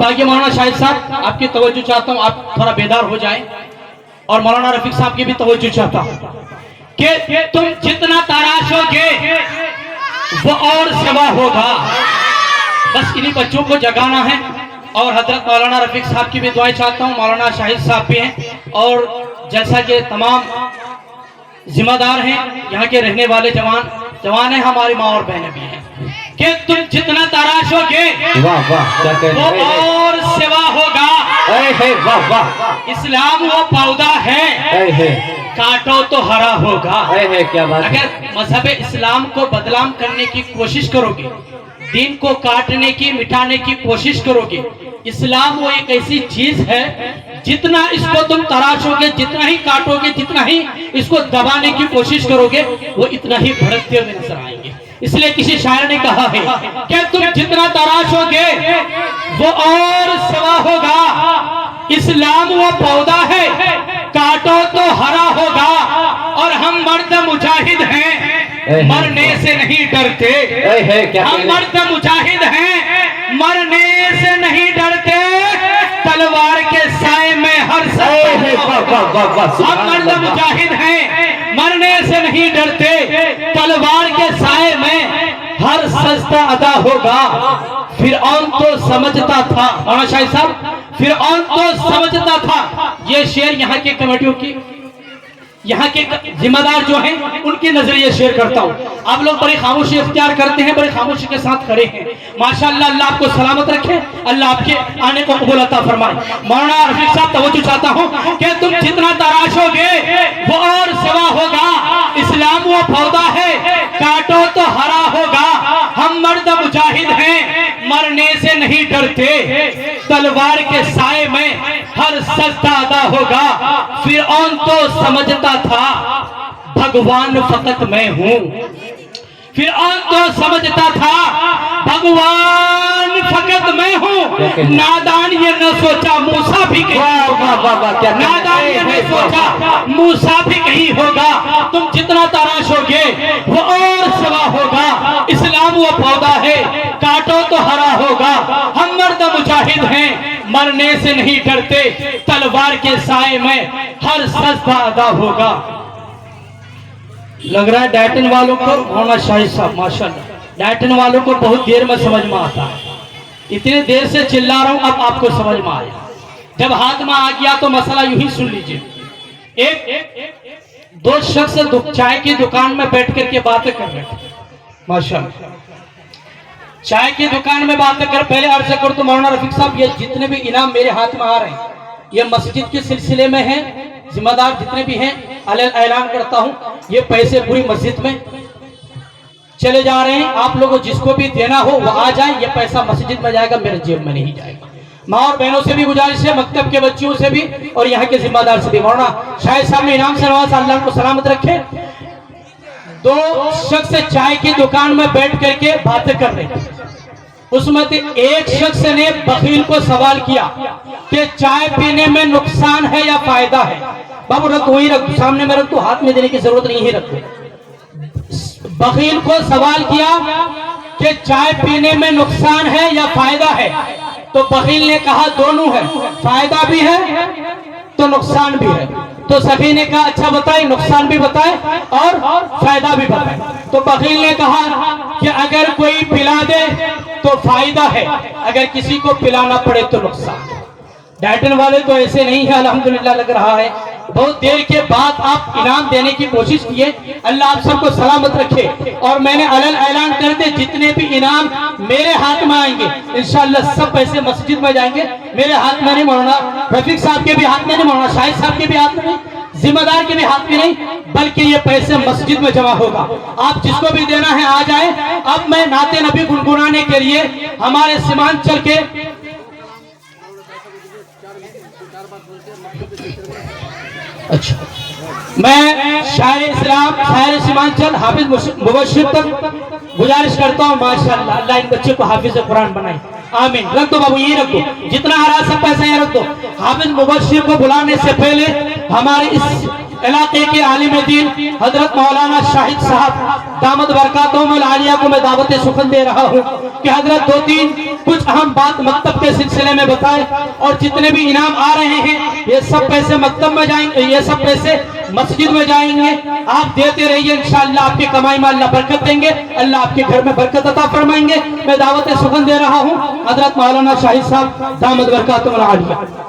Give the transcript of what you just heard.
आगे मौलाना शाहिद साहब आपकी तवज्जो चाहता हूँ, आप थोड़ा बेदार हो जाएं। और मौलाना रफीक साहब की भी तवज्जो चाहता हूँ कि तुम जितना तराशोगे वो और सेवा होगा। बस इन्हीं बच्चों को जगाना है। और हजरत मौलाना रफीक साहब की भी दुआएं चाहता हूँ, मौलाना शाहिद साहब भी हैं और जैसा कि तमाम जिम्मेदार हैं, यहाँ के रहने वाले जवान हैं, हमारी माँ और बहनें भी हैं कि तुम जितना तराशोगे वाह वाह वो और सेवा होगा। वाह वाह इस्लाम वो पौधा है, काटो तो हरा होगा। क्या बात। अगर मजहब इस्लाम को बदनाम करने की कोशिश करोगे, दीन को काटने की मिटाने की कोशिश करोगे, इस्लाम वो एक ऐसी चीज है जितना इसको तुम तराशोगे, जितना ही काटोगे, जितना ही इसको दबाने की कोशिश करोगे, वो इतना ही भड़कते हुए नजर आएंगे। इसलिए किसी शायर ने कहा है कि तुम जितना तराशोगे वो और सेवा होगा। इस्लाम वो पौधा है, काटो तो हरा होगा। और हम मर्द मुजाहिद हैं, मरने से नहीं डरते। हम मर्द मुजाहिद हैं, मरने से नहीं डरते। तलवार के साए में हर हम मर्द मुजाहिद हैं, मरने से नहीं डरते। तलवार के साए में हर सजदा अदा होगा। फिरऔन तो समझता था, मौलाना शाहिद साहब, फिरऔन तो समझता था। ये शेर यहाँ के कमेटियों की, यहाँ के जिम्मेदार जो हैं उनके नजरिए शेयर करता हूँ। आप लोग बड़ी खामोशी इख्तियार करते हैं, बड़ी खामोशी के साथ खड़े हैं। माशाअल्लाह, अल्लाह आपको सलामत रखे, अल्लाह आपके आने को कबूल अता फरमाए। मौलाना रफीक साहब, तवज्जो चाहता हूँ कि तुम जितना तराशोगे वो और सेवा होगा। इस्लाम वो पौधा है, काटो तो हरा होगा। हम मर्द मुजाहिद हैं, मरने से नहीं डरते। तलवार के साए में हर सजदा अदा होगा। फिरऔन तो समझता था भगवान फकत मैं हूँ। फिरऔन तो समझता था भगवान फकत मैं हूँ। नादान ये न सोचा मूसा भी कहीं, नादान ये न सोचा मूसा भी कहीं होगा। तुम जितना तराशोगे वो और सेवा होगा। इस्लाम वो पौधा है, काटो तो हरा होगा। हम मर्द मुजाहिद हैं, मरने से नहीं डरते। तलवार के साए में हर सजदा अदा होगा। लग रहा है डायटन वालों को, मौलाना शाहिद साहब माशाल्लाह, डायटन वालों को बहुत देर में समझ में आता है। इतनी देर से चिल्ला रहा हूं, अब आपको समझ में आया। जब हाथ में आ गया तो मसला यूं ही सुन लीजिए। एक दो शख्स चाय की दुकान में बैठ करके बातें कर रहे थे। माशाल्लाह, चाय की दुकान में बातें कर, पहले अर्ज कर तो मौलाना रफीक साहब, ये जितने भी इनाम मेरे हाथ में आ रहे हैं ये मस्जिद के सिलसिले में है। जिम्मेदार जितने भी हैं ऐलान करता हूं, ये पैसे पूरी मस्जिद में चले जा रहे हैं। आप लोगों को जिसको भी देना हो वो आ जाए, ये पैसा मस्जिद में जाएगा, मेरे जेब में नहीं जाएगा। माँ और बहनों से भी गुजारिश है, मकतब के बच्चियों से भी और यहाँ के जिम्मेदार से भी। मौलाना शाहिद साहब ने इनाम से नवाजा, अल्लाह को सलामत रखे। दो शख्स चाय की दुकान में बैठ करके बातें कर रहे थे। उसमें एक शख्स ने बखील को सवाल किया कि चाय पीने में नुकसान है या फायदा है। बाबू रख वही रख, सामने में रख, तो हाथ में देने की जरूरत नहीं है, रखो। बखील को सवाल किया कि चाय पीने में नुकसान है या फायदा है, तो बखील ने कहा दोनों है, फायदा भी है तो नुकसान भी है। तो सभी ने कहा अच्छा बताए, नुकसान भी बताए और फायदा भी बताए। तो बखील ने कहा कि अगर कोई पिला दे तो फायदा है, अगर किसी को पिलाना पड़े तो नुकसान। डायटन वाले तो ऐसे नहीं है, अल्हम्दुलिल्लाह लग रहा है। बहुत देर के बाद आप इनाम देने की कोशिश किए, अल्लाह आप सबको सलामत रखे। और मैंने अलल ऐलान कर दे, जितने भी इनाम मेरे हाथ में आएंगे इंशाअल्लाह सब पैसे मस्जिद में जाएंगे। मेरे हाथ में नहीं, मौलाना रफीक साहब के भी हाथ में नहीं, मौलाना शाहिद साहब के भी हाथ में नहीं, जिम्मेदार के भी हाथ में नहीं, बल्कि ये पैसे मस्जिद में जमा होगा। आप जिसको भी देना है आ जाए। अब मैं नाते नबी गुनगुनाने के लिए हमारे सीमांचल के अच्छा, मैं शायर इस्लाम, शायर सीमांचल, हाफिज मुबश्शिर तक गुजारिश करता हूँ। माशाअल्लाह, अल्लाह इन बच्चे को हाफिज कुरान बनाए, आमीन। रख दो बाबू, ये रख दो, जितना आ रहा सब पैसा यहाँ रख दो। हाफिज मुबश्शिर को बुलाने से पहले हमारे इस इलाके के आलिम दीन हजरत मौलाना शाहिद साहब दामद बरकातुहुमुल आलिया को मैं दावत सुखन दे रहा हूँ कि हजरत दो तीन कुछ अहम बात मकतब के सिलसिले में बताएं, और जितने भी इनाम आ रहे हैं ये सब पैसे मकतब में जाएंगे, ये सब पैसे मस्जिद में जाएंगे। आप देते रहिए, इंशाअल्लाह आपकी कमाई में अल्लाह बरकत देंगे, अल्लाह आपके घर में बरकत अता फरमाएंगे। मैं दावत सुखन दे रहा हूँ हजरत मौलाना शाहिद साहब दामद बरकातुहुमुल आलिया।